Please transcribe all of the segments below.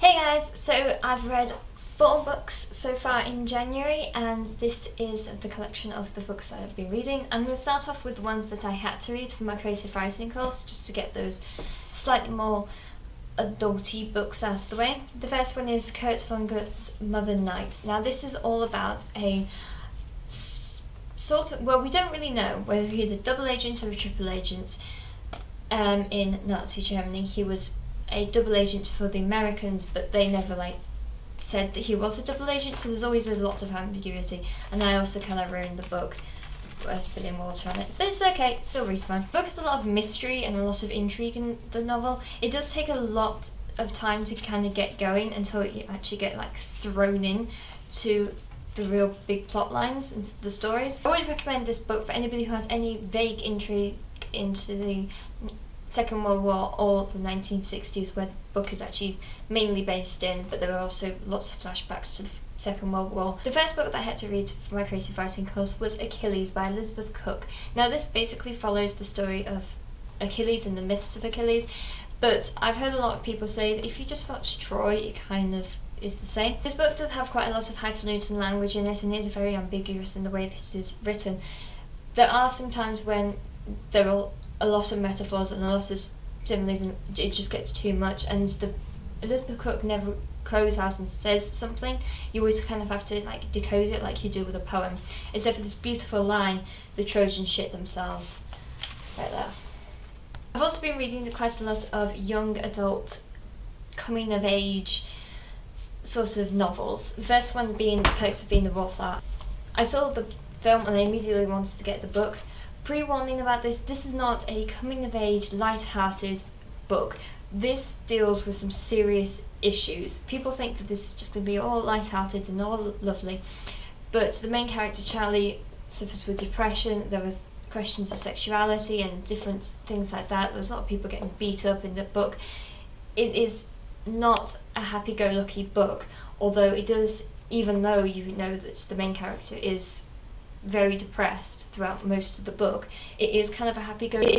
Hey guys, so I've read 4 books so far in January, and this is the collection of the books that I've been reading. I'm going to start off with the ones that I had to read for my creative writing course, just to get those slightly more adulty books out of the way. The first one is Kurt Vonnegut's Mother Night. Now this is all about a sort of, well, we don't really know whether he's a double agent or a triple agent in Nazi Germany. He was a double agent for the Americans, but they never said that he was a double agent, so there's always a lot of ambiguity, and I also kind of ruined the book by spilling water on it, but it's okay, it's still read fine. The book has a lot of mystery and a lot of intrigue in the novel. It does take a lot of time to kind of get going until you actually get thrown in to the real big plot lines and the stories. I would recommend this book for anybody who has any vague intrigue into the Second World War or the 1960s, where the book is actually mainly based in, but there are also lots of flashbacks to the Second World War. The first book that I had to read for my creative writing course was Achilles by Elizabeth Cook. Now this basically follows the story of Achilles and the myths of Achilles, but I've heard a lot of people say that if you just watch Troy, it kind of is the same. This book does have quite a lot of highfalutin language in it, and is very ambiguous in the way that it is written. There are some times when there are a lot of metaphors and a lot of similes, and it just gets too much, and Elizabeth Cook never goes out and says something. You always kind of have to decode it like you do with a poem, except for this beautiful line, "The Trojans shit themselves," right there. I've also been reading quite a lot of young adult coming of age sort of novels. The first one being Perks of Being the Wallflower. I saw the film and I immediately wanted to get the book. Pre-warning about this is not a coming-of-age, light-hearted book. This deals with some serious issues. People think that this is just going to be all light-hearted and all lovely, but the main character, Charlie, suffers with depression. There were questions of sexuality and different things like that. There's a lot of people getting beat up in the book. It is not a happy-go-lucky book, although it does, even though you know that the main character is very depressed throughout most of the book, it is kind of a happy-go-lucky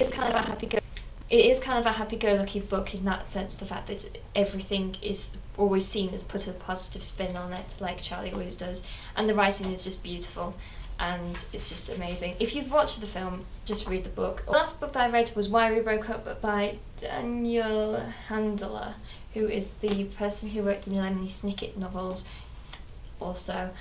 book in that sense. The fact that everything is always seen as put a positive spin on it, like Charlie always does, and the writing is just beautiful and it's just amazing. If you've watched the film, just read the book. The last book that I read was Why We Broke Up by Daniel Handler, who is the person who wrote the Lemony Snicket novels also.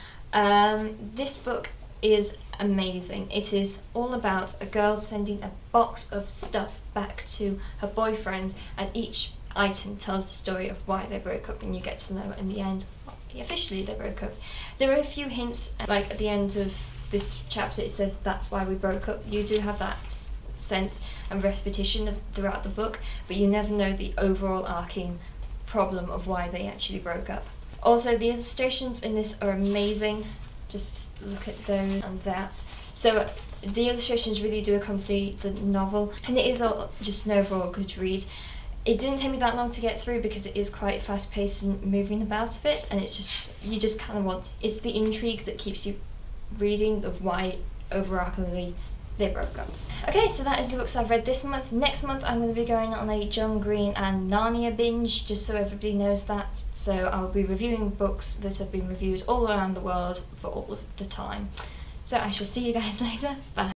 This book is amazing. It is all about a girl sending a box of stuff back to her boyfriend, and each item tells the story of why they broke up, and you get to know in the end officially they broke up. There are a few hints, like at the end of this chapter it says that's why we broke up. You do have that sense and repetition throughout the book, but you never know the overall arcing problem of why they actually broke up. Also, the illustrations in this are amazing. Just look at those and that. So the illustrations really do accompany the novel, and it is just an overall good read. It didn't take me that long to get through because it is quite fast paced and moving about a bit, and it's just, you just kind of want, it's the intrigue that keeps you reading of why overarchingly they broke up. Okay, so that is the books I've read this month. Next month I'm going to be going on a John Green and Narnia binge, just so everybody knows that. So I'll be reviewing books that have been reviewed all around the world for all of the time. So I shall see you guys later. Bye.